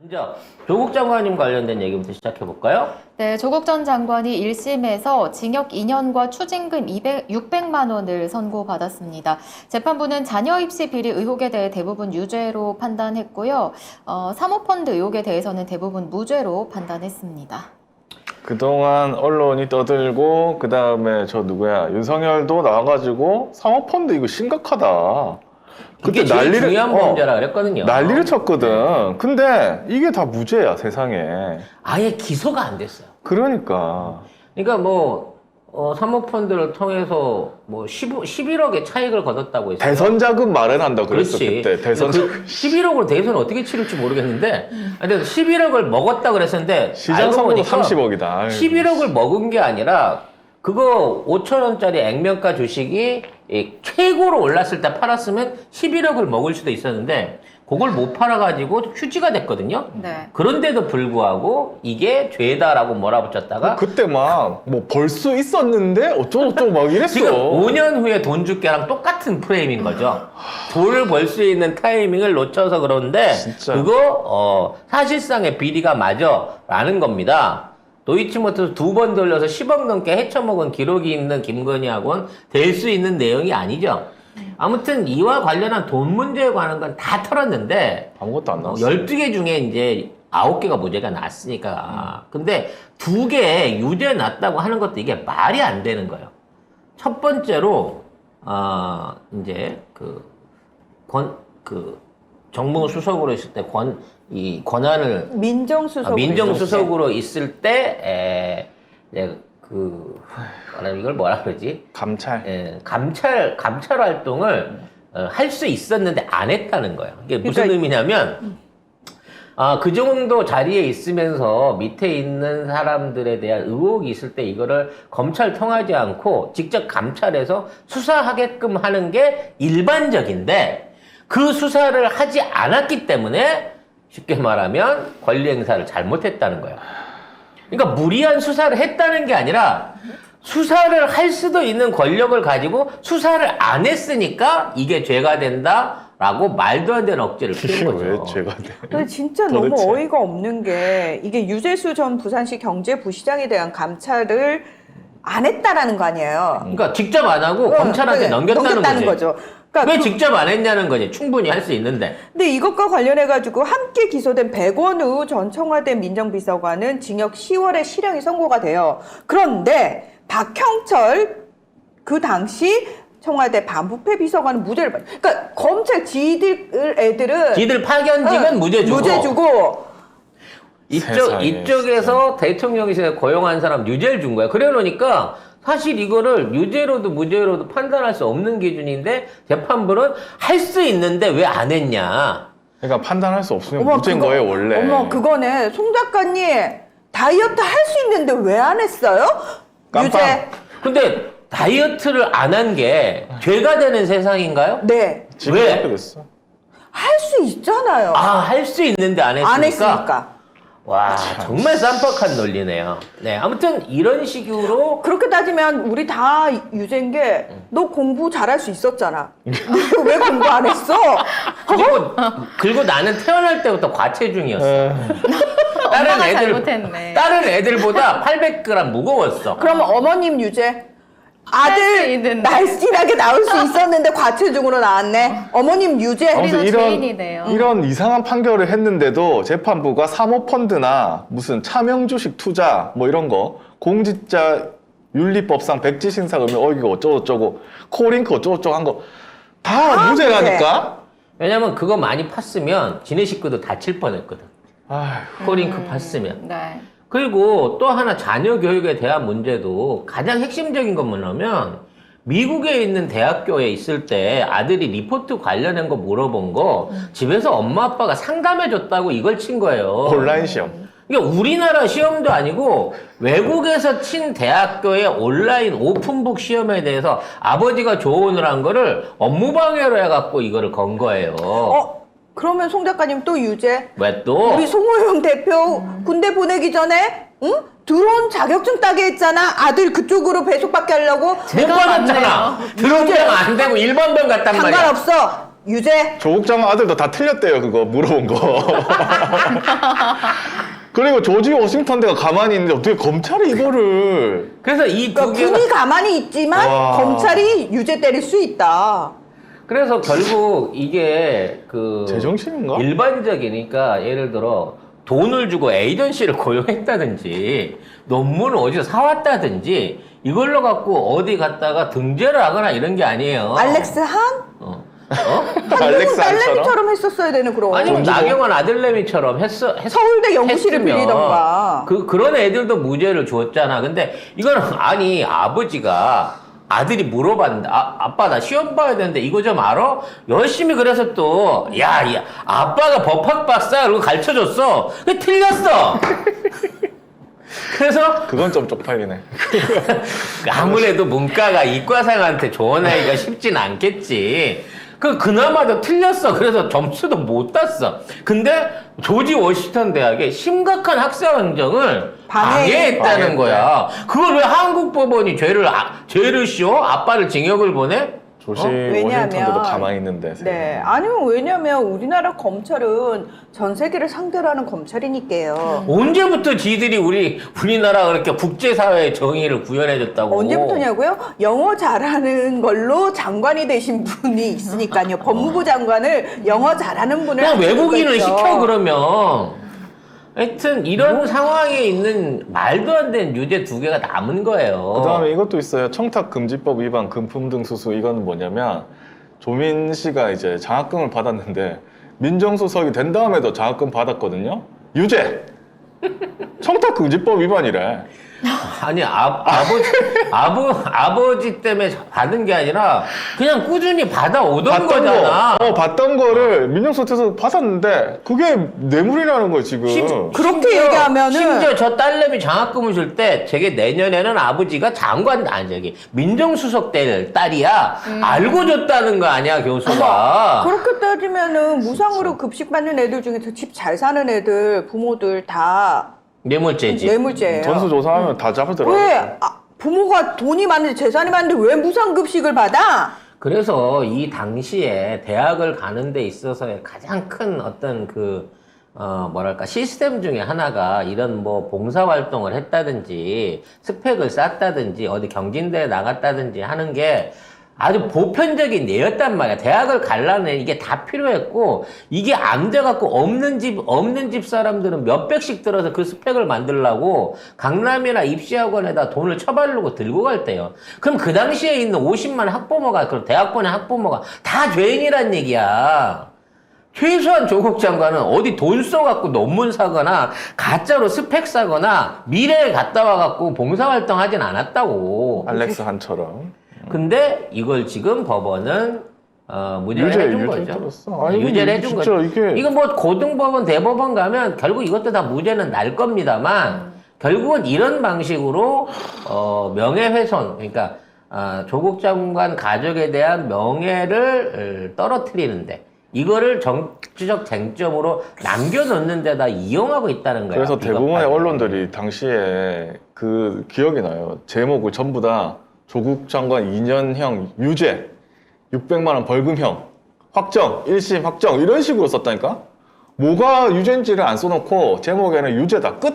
먼저 조국 장관님 관련된 얘기부터 시작해 볼까요? 네, 조국 전 장관이 1심에서 징역 2년과 추징금 600만 원을 선고받았습니다. 재판부는 자녀 입시 비리 의혹에 대해 대부분 유죄로 판단했고요. 사모펀드 의혹에 대해서는 대부분 무죄로 판단했습니다. 그동안 언론이 떠들고 그 다음에 저 누구야 윤석열도 나와가지고 사모펀드 이거 심각하다. 그게 제일 중요한 문제라 그랬거든요. 난리를 쳤거든. 근데 이게 다 무죄야 세상에. 아예 기소가 안 됐어요. 그러니까 사모펀드를 통해서 11억의 차익을 거뒀다고 했어요. 대선 자금 마련한다 그랬어. 그렇지. 그때 대선 자금. 11억으로 대선 어떻게 치를지 모르겠는데, 근데 11억을 먹었다 그랬었는데 시장 선거가 30억이다. 11억을 먹은 게 아니라 그거 5천원짜리 액면가 주식이 최고로 올랐을 때 팔았으면 11억을 먹을 수도 있었는데 그걸 못 팔아가지고 휴지가 됐거든요. 네. 그런데도 불구하고 이게 죄다라고 몰아붙였다가 그때 막 뭐 벌 수 있었는데 어쩌고저쩌고 막 이랬어. 지금 5년 후에 돈 줄게랑 똑같은 프레임인 거죠. 돈을 벌 수 있는 타이밍을 놓쳐서 그러는데 진짜. 그거 사실상의 비리가 맞아라는 겁니다. 도이치모터스 2번 돌려서 10억 넘게 헤쳐먹은 기록이 있는 김건희하고는 될 수 있는 내용이 아니죠. 아무튼 이와 관련한 돈 문제에 관한 건 다 털었는데 아무것도 안 나왔어. 12개 중에 이제 9개가 무죄가 났으니까. 근데 2개 유죄 났다고 하는 것도 이게 말이 안 되는 거예요. 첫 번째로 이제 정무 수석으로 있을 때 권한을 민정수석으로 있을 때 이걸 뭐라 그러지? 감찰. 감찰 활동을 할 수 있었는데 안 했다는 거예요. 이게 무슨 의미냐면 그 정도 자리에 있으면서 밑에 있는 사람들에 대한 의혹이 있을 때 이거를 검찰 통하지 않고 직접 감찰해서 수사하게끔 하는 게 일반적인데 그 수사를 하지 않았기 때문에 쉽게 말하면 권리 행사를 잘못했다는 거예요. 그러니까 무리한 수사를 했다는 게 아니라 수사를 할 수도 있는 권력을 가지고 수사를 안 했으니까 이게 죄가 된다라고 말도 안 되는 억지를 피운 거죠. 왜 죄가 돼? 근데 진짜 너무 어이가 없는 게 이게 유재수 전 부산시 경제부시장에 대한 감찰을 안 했다라는 거 아니에요. 그러니까 직접 안 하고 검찰한테 넘겼다는 거지. 거죠. 그러니까 왜 직접 안 했냐는 거지. 충분히 할 수 있는데. 근데 이것과 관련해가지고 함께 기소된 백원우 전 청와대 민정비서관은 징역 10월에 실형이 선고가 돼요. 그런데 박형철 그 당시 청와대 반부패 비서관은 무죄를 받아요. 그러니까 검찰 애들은 파견직은 무죄 주고 이쪽에서 대통령실에 고용한 사람 유죄를 준 거야. 그래 놓으니까 사실 이거를 유죄로도 무죄로도 판단할 수 없는 기준인데 재판부는 할 수 있는데 왜 안 했냐. 그러니까 판단할 수 없으면 무죄인 거예요 원래. 그거네. 송 작가님 다이어트 할 수 있는데 왜 안 했어요? 깜빡. 유죄. 근데 다이어트를 안 한 게 죄가 되는 세상인가요? 네. 지금 왜? 그렇게 됐어. 할 수 있잖아요. 할 수 있는데 안 했으니까. 안 했으니까. 와, 정말 쌈박한 논리네요. 네, 아무튼 이런 식으로 그렇게 따지면 우리 다 유죄인 게 너 공부 잘할 수 있었잖아. 너 왜 공부 안 했어? 그리고 나는 태어날 때부터 과체중이었어. 엄마가 잘못했네. 다른 애들보다 800g 무거웠어. 그러면 어머님 유죄. 수 아들 있는데. 날씬하게 나올 수 있었는데 과체중으로 나왔네. 어머님 유죄. 우리도 아무튼 죄인이네요. 이런 이상한 판결을 했는데도 재판부가 사모펀드나 무슨 차명주식 투자 뭐 이런 거 공직자 윤리법상 백지신사 그러면 이거 어쩌고저쩌고 코링크 어쩌고저쩌고 한 거 다 무죄라니까. 왜냐면 그거 많이 팠으면 지네 식구도 다칠 뻔했거든. 코링크 팠으면. 네. 그리고 또 하나 자녀 교육에 대한 문제도 가장 핵심적인 건 뭐냐면 미국에 있는 대학교에 있을 때 아들이 리포트 관련한 거 물어본 거 집에서 엄마 아빠가 상담해줬다고 이걸 친 거예요. 온라인 시험. 그러니까 우리나라 시험도 아니고 외국에서 친 대학교의 온라인 오픈북 시험에 대해서 아버지가 조언을 한 거를 업무방해로 해갖고 이거를 건 거예요. 그러면 송 작가님 또 유죄. 왜 또? 우리 송호영 대표 군대 보내기 전에 드론 자격증 따게 했잖아. 아들 그쪽으로 배속받게 하려고. 못 받았잖아. 드론병 안 되고 일반병 갔단 말이야. 상관없어. 유죄. 조국 장관 아들도 다 틀렸대요, 그거 물어본 거. 그리고 조지 워싱턴대가 가만히 있는데 어떻게 검찰이 이거를. 그래서 이 두 그러니까 개가 군이 가만히 있지만 와. 검찰이 유죄 때릴 수 있다. 그래서 결국 이게 그 제정신인가? 일반적이니까 예를 들어 돈을 주고 에이전시를 고용했다든지 논문을 어디서 사왔다든지 이걸로 갖고 어디 갔다가 등재를 하거나 이런 게 아니에요. 알렉스 한? 알렉스 한처럼? 딸내미처럼 했었어야 되는 그런. 아니면 나경원 아들내미처럼 서울대 연구실을 했으면 빌리던가. 그런 애들도 무죄를 줬잖아. 근데 이거는 아니 아버지가 아들이 물어봤는데 아빠 나 시험 봐야 되는데 이거 좀 알아? 열심히 그래서 또 야 아빠가 법학 박사 이러고 가르쳐줬어. 근데 틀렸어. 그래서 그건 좀 쪽팔리네. 아무래도 문과가 이과생한테 조언하기가 쉽진 않겠지. 그나마도 틀렸어. 그래서 점수도 못 땄어. 근데 조지 워싱턴 대학에 심각한 학사 행정을 방해했다는 거야. 그걸 왜 한국 법원이 죄를 씌워? 아빠를 징역을 보내? 조지 왜냐하면- 워싱턴대도 가만히 있는데. 네. 아니면 왜냐면 우리나라 검찰은 전 세계를 상대로 하는 검찰이니까요. 언제부터 지들이 우리나라 그렇게 국제사회의 정의를 구현해줬다고? 언제부터냐고요? 영어 잘하는 걸로 장관이 되신 분이 있으니까요. 법무부 장관을 영어 잘하는 분을 그냥 하시는 외국인을 거죠. 시켜 그러면. 하여튼 이런 상황에 있는 말도 안 되는 유죄 두 개가 남은 거예요. 그 다음에 이것도 있어요. 청탁금지법 위반 금품 등 수수. 이거는 뭐냐면 조민 씨가 이제 장학금을 받았는데 민정수석이 된 다음에도 장학금 받았거든요. 유죄. 청탁금지법 위반이래. 아니 아버지 때문에 받은 게 아니라 그냥 꾸준히 받아오던 거잖아. 받던 거를 민정수석에서 받았는데 그게 뇌물이라는 거예요 지금. 그렇게 얘기하면은 심지어 저 딸내미 장학금을 줄 때 저게 내년에는 아버지가 장관 민정수석 될 딸이야. 알고 줬다는 거 아니야 교수가. 그렇게 따지면은 무상으로 급식 받는 애들 중에서 집 잘 사는 애들 부모들 다 뇌물죄지. 뇌물죄예요. 전수조사하면 다 잡아들어요. 왜 부모가 돈이 많은데 재산이 많은데 왜 무상급식을 받아? 그래서 이 당시에 대학을 가는 데 있어서의 가장 큰 어떤 뭐랄까, 시스템 중에 하나가 이런 뭐 봉사활동을 했다든지, 스펙을 쌓았다든지, 어디 경진대에 나갔다든지 하는 게 아주 보편적인 예였단 말이야. 대학을 가려면 이게 다 필요했고, 이게 안 돼갖고 없는 집 사람들은 몇백씩 들어서 그 스펙을 만들려고 강남이나 입시학원에다 돈을 처바르고 들고 갈 때요. 그럼 그 당시에 있는 50만 학부모가, 그럼 대학번의 학부모가 다 죄인이란 얘기야. 최소한 조국 장관은 어디 돈 써갖고 논문 사거나 가짜로 스펙 사거나 미래에 갔다 와갖고 봉사활동 하진 않았다고. 알렉스 한처럼. 근데 이걸 지금 법원은 무죄를 해준 거죠. 들었어. 아니, 유죄를 해준 진짜 거죠. 이게 이거 뭐 고등법원, 대법원 가면 결국 이것도 다 무죄는 날 겁니다만 결국은 이런 방식으로 명예훼손, 그러니까 조국 장관 가족에 대한 명예를 떨어뜨리는데 이거를 정치적 쟁점으로 남겨놓는 데다 이용하고 있다는 거예요. 그래서 대부분의 비겁하게. 언론들이 당시에 그 기억이 나요. 제목을 전부 다 조국 장관 2년형 유죄, 600만 원 벌금형, 확정, 1심 확정 이런 식으로 썼다니까? 뭐가 유죄인지를 안 써놓고 제목에는 유죄다, 끝!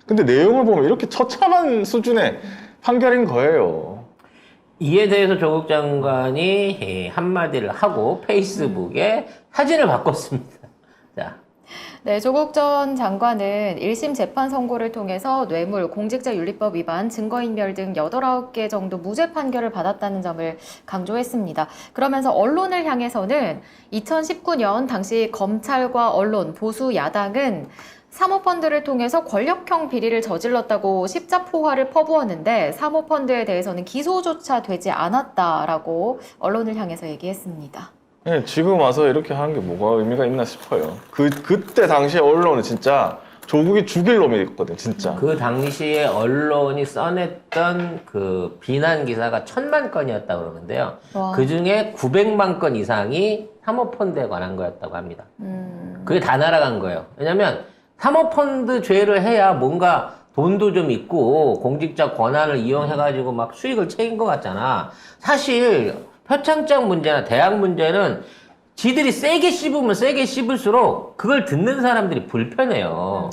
근데 내용을 보면 이렇게 처참한 수준의 판결인 거예요. 이에 대해서 조국 장관이 한마디를 하고 페이스북에 사진을 바꿨습니다. 자, 네, 조국 전 장관은 1심 재판 선고를 통해서 뇌물, 공직자윤리법 위반, 증거인멸 등 8, 9개 정도 무죄 판결을 받았다는 점을 강조했습니다. 그러면서 언론을 향해서는 2019년 당시 검찰과 언론, 보수 야당은 사모펀드를 통해서 권력형 비리를 저질렀다고 십자포화를 퍼부었는데 사모펀드에 대해서는 기소조차 되지 않았다라고 언론을 향해서 얘기했습니다. 네, 지금 와서 이렇게 하는 게 뭐가 의미가 있나 싶어요. 그때 당시에 언론은 진짜 조국이 죽일 놈이었거든, 진짜. 그 당시에 언론이 써냈던 그 비난 기사가 1000만 건이었다고 그러는데요. 와. 그 중에 900만 건 이상이 사모펀드에 관한 거였다고 합니다. 그게 다 날아간 거예요. 왜냐면 사모펀드 죄를 해야 뭔가 돈도 좀 있고 공직자 권한을 이용해가지고 막 수익을 챙긴 것 같잖아. 사실 표창장 문제나 대학 문제는 지들이 세게 씹으면 세게 씹을수록 그걸 듣는 사람들이 불편해요.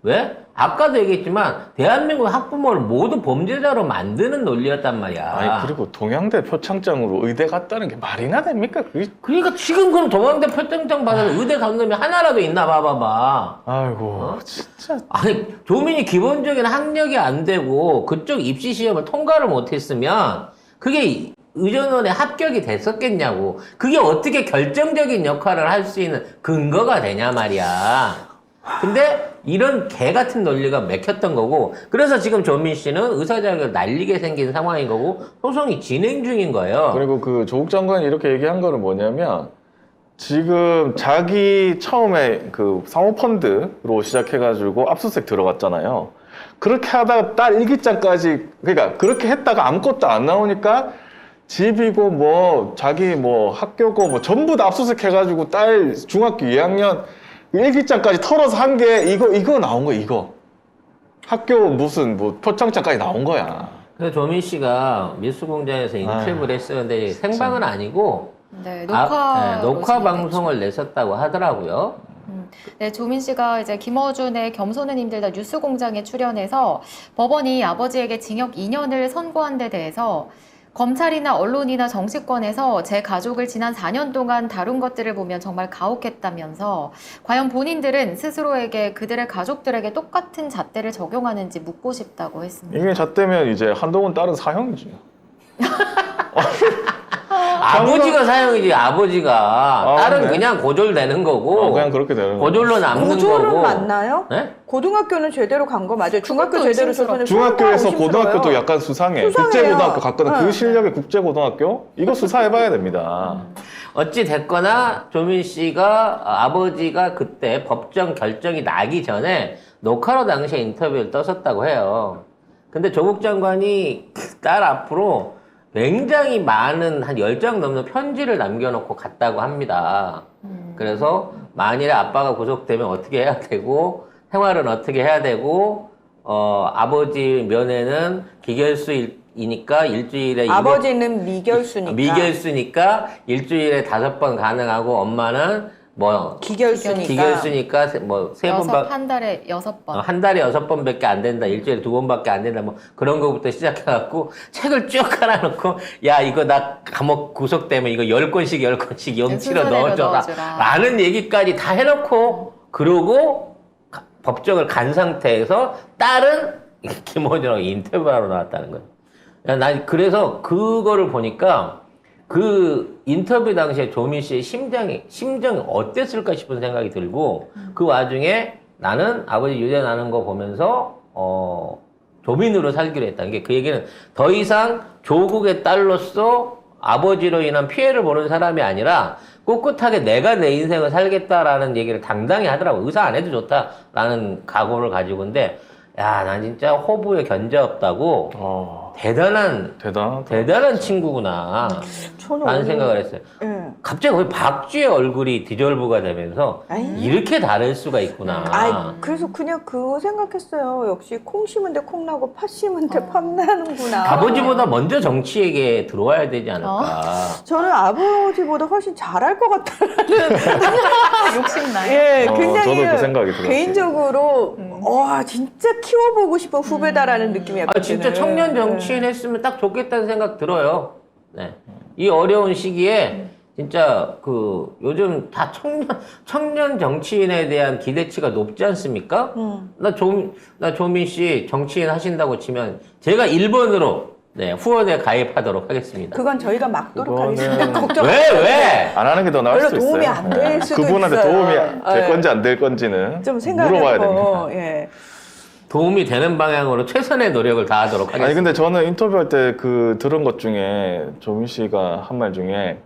왜? 아까도 얘기했지만 대한민국 학부모를 모두 범죄자로 만드는 논리였단 말이야. 아니 그리고 동양대 표창장으로 의대 갔다는 게 말이나 됩니까? 그게 그러니까 지금 그럼 동양대 표창장 받은 의대 간 놈이 하나라도 있나 봐봐봐. 아이고 진짜 아니 조민이 기본적인 학력이 안 되고 그쪽 입시 시험을 통과를 못했으면 그게 의전원에 합격이 됐었겠냐고. 그게 어떻게 결정적인 역할을 할 수 있는 근거가 되냐 말이야. 근데 이런 개 같은 논리가 맥혔던 거고, 그래서 지금 조민 씨는 의사 자격을 날리게 생긴 상황인 거고 소송이 진행 중인 거예요. 그리고 그 조국 장관이 이렇게 얘기한 거는 뭐냐면 지금 자기 처음에 그 사모펀드로 시작해가지고 압수수색 들어갔잖아요. 그렇게 하다가 딸 일기장까지 그러니까 그렇게 했다가 아무것도 안 나오니까 집이고 뭐 자기 뭐 학교고 뭐 전부 다 압수수색 해가지고 딸 중학교 2학년 일기장까지 털어서 한 게 이거 나온 거야 이거. 학교 무슨 뭐 표창장까지 나온 거야. 그래서 조민 씨가 미술공장에서 인터뷰를 했었는데 생방은 아니고 네, 녹화 방송을 냈었다고 하더라고요. 네, 조민 씨가 이제 김어준의 겸손은 힘들다 뉴스공장에 출연해서 법원이 아버지에게 징역 2년을 선고한 데 대해서 검찰이나 언론이나 정치권에서 제 가족을 지난 4년 동안 다룬 것들을 보면 정말 가혹했다면서 과연 본인들은 스스로에게 그들의 가족들에게 똑같은 잣대를 적용하는지 묻고 싶다고 했습니다. 이게 잣대면 이제 한동훈 딸은 사형이지. 아버지가 사형이지. 아버지가 딸은 맞네. 그냥 고졸되는 거고 그냥 그렇게 되는 거. 고졸로 남는 고졸은 거고. 맞나요? 네? 고등학교는 제대로 간 거 맞아요. 중학교 그것도 제대로 의심스러워. 저는 중학교에서 의심스러워요. 고등학교도 약간 수상해. 수상해요. 국제고등학교 갔거든. 응. 그 실력의 국제고등학교? 이거 수사해봐야 됩니다. 어찌 됐거나 조민 씨가 아버지가 그때 법정 결정이 나기 전에 녹화로 당시에 인터뷰를 떴었다고 해요. 근데 조국 장관이 딸 앞으로 굉장히 많은 한 10장 넘는 편지를 남겨놓고 갔다고 합니다. 그래서 만일에 아빠가 구속되면 어떻게 해야 되고 생활은 어떻게 해야 되고 아버지 면회는 기결수이니까 일주일에 아버지는 미결수니까. 미결수니까 일주일에 5번 가능하고 엄마는 뭐 기결수니까 뭐 3번 한 달에 6번. 한 달에 6번밖에 안 된다. 일주일에 2번밖에 안 된다. 뭐 그런 거부터 시작해갖고 책을 쭉 깔아놓고 야 이거 나 감옥 구속되면 이거 10권씩 영치로 순서대로 넣어줘라. 넣어주라. 라는 얘기까지 다 해놓고 그러고 법정을 간 상태에서 딸은 김어준하고 인터뷰하러 나왔다는 거예요. 야, 난 그래서 그거를 보니까 그 인터뷰 당시에 조민 씨의 심정이 어땠을까 싶은 생각이 들고 그 와중에 나는 아버지 유죄 나는 거 보면서 조민으로 살기로 했다는 게 그 얘기는 더 이상 조국의 딸로서 아버지로 인한 피해를 보는 사람이 아니라 꿋꿋하게 내가 내 인생을 살겠다라는 얘기를 당당히 하더라고. 의사 안 해도 좋다라는 각오를 가지고인데 야, 난 진짜 호부에 견제 없다고 대단한 친구구나 저는 라는 오늘- 생각을 했어요. 예. 갑자기 거의 박쥐의 얼굴이 디졸브가 되면서 아이. 이렇게 다를 수가 있구나. 아이, 그래서 그냥 그거 생각했어요. 역시 콩 심은 데 콩 나고 팥 심은 데 팥 나는구나. 아버지보다 먼저 정치에게 들어와야 되지 않을까. 저는 아버지보다 훨씬 잘할 것 같다라는 욕심나요? 예, 저도 굉장히 그 생각이 들었어요. 개인적으로 와 진짜 키워보고 싶은 후배다라는 느낌이 약간 진짜 드는. 청년 정치인 했으면 딱 좋겠다는 생각 들어요. 네. 이 어려운 시기에 진짜 그 요즘 다 청년 정치인에 대한 기대치가 높지 않습니까? 나 조민 씨 정치인 하신다고 치면 제가 1번으로 후원에 가입하도록 하겠습니다. 그건 저희가 막도록 그거는- 하겠습니다. 걱정. 왜? 안 하는 게 더 나을 별로 수도 있어요. 도움이 안될 수도 그분한테 있어요. 도움이 될 예. 건지 안 될 건지는 좀 생각을 물어봐야 해보고, 됩니다. 예. 도움이 되는 방향으로 최선의 노력을 다하도록 하겠습니다. 아니 근데 저는 인터뷰할 때 그 들은 것 중에 조민 씨가 한 말 중에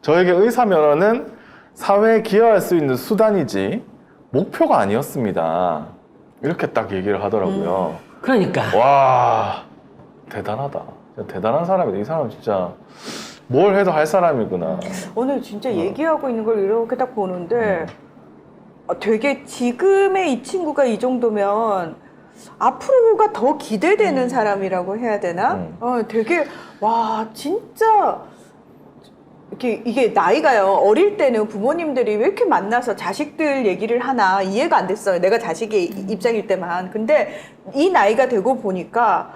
저에게 의사 면허는 사회에 기여할 수 있는 수단이지 목표가 아니었습니다. 이렇게 딱 얘기를 하더라고요. 그러니까 와 대단하다. 진짜 대단한 사람이다. 이 사람 진짜 뭘 해도 할 사람이구나. 오늘 진짜 얘기하고 있는 걸 이렇게 딱 보는데 되게 지금의 이 친구가 이 정도면 앞으로가 더 기대되는 사람이라고 해야 되나? 되게 와 진짜 이게 나이가요. 어릴 때는 부모님들이 왜 이렇게 만나서 자식들 얘기를 하나 이해가 안 됐어요. 내가 자식의 입장일 때만. 근데 이 나이가 되고 보니까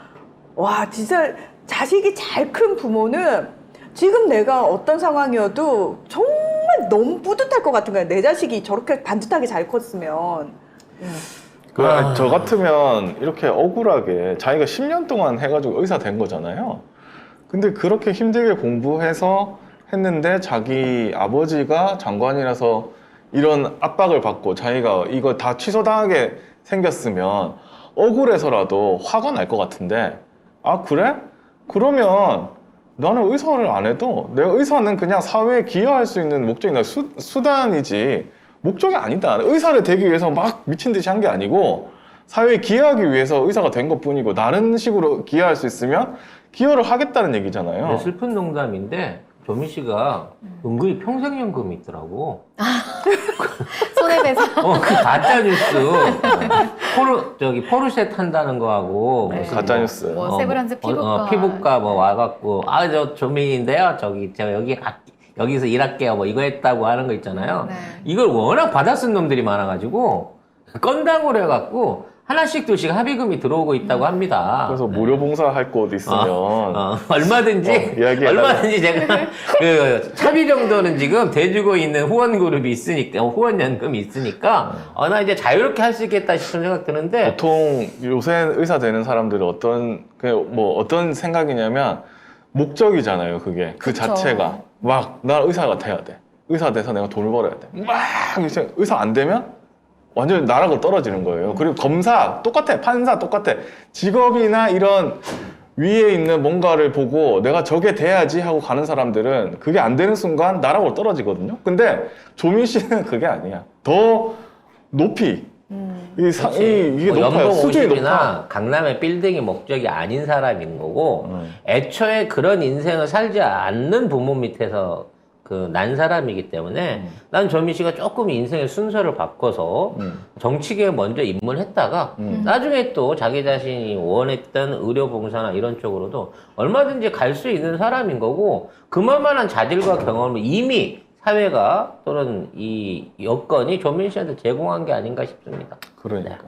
와, 진짜 자식이 잘 큰 부모는 지금 내가 어떤 상황이어도 정말 너무 뿌듯할 것 같은 거예요. 내 자식이 저렇게 반듯하게 잘 컸으면. 저 같으면 이렇게 억울하게 자기가 10년 동안 해가지고 의사 된 거잖아요. 근데 그렇게 힘들게 공부해서 했는데 자기 아버지가 장관이라서 이런 압박을 받고 자기가 이거 다 취소당하게 생겼으면 억울해서라도 화가 날 것 같은데, 아 그래? 그러면 나는 의사를 안 해도 내가 의사는 그냥 사회에 기여할 수 있는 목적이나 수단이지 목적이 아니다. 의사를 되기 위해서 막 미친 듯이 한 게 아니고 사회에 기여하기 위해서 의사가 된 것뿐이고 다른 식으로 기여할 수 있으면 기여를 하겠다는 얘기잖아요. 근데 슬픈 농담인데 조민 씨가 은근히 평생연금이 있더라고. 손해배상. 그 가짜 뉴스. 포르쉐 탄다는 거하고 네. 무슨 가짜 뉴스. 뭐 세브란스 피부과. 피부과 뭐 와갖고 저 조민인데요. 제가 여기서 일할게요. 뭐 이거 했다고 하는 거 있잖아요. 네. 이걸 워낙 받아 쓴 놈들이 많아가지고 건당으로 해갖고 하나씩 둘씩 합의금이 들어오고 있다고 합니다. 그래서 무료 봉사할 곳 있으면 얼마든지 이야기해달라. 얼마든지 제가 그 차비 정도는 지금 대주고 있는 후원 그룹이 있으니까 후원 연금이 있으니까 나 이제 자유롭게 할 수 있겠다 싶은 생각 드는데 보통 요새 의사 되는 사람들은 어떤 생각이냐면 목적이잖아요. 그게 그 그쵸. 자체가 막 나 의사가 돼야 돼. 의사 돼서 내가 돈을 벌어야 돼. 막 이제 의사 안 되면 완전 나락으로 떨어지는 거예요. 그리고 검사 똑같아. 판사 똑같아. 직업이나 이런 위에 있는 뭔가를 보고 내가 저게 돼야지 하고 가는 사람들은 그게 안 되는 순간 나락으로 떨어지거든요. 근데 조민 씨는 그게 아니야. 더 높이 이게 높아요. 연봉 수준이 50이나 높아. 강남의 빌딩이 목적이 아닌 사람인 거고 애초에 그런 인생을 살지 않는 부모 밑에서 난 사람이기 때문에 난 조민 씨가 조금 인생의 순서를 바꿔서 정치계에 먼저 입문했다가 나중에 또 자기 자신이 원했던 의료봉사나 이런 쪽으로도 얼마든지 갈 수 있는 사람인 거고 그만한 자질과 경험을 이미 사회가 또는 이 여건이 조민 씨한테 제공한 게 아닌가 싶습니다. 그러니까.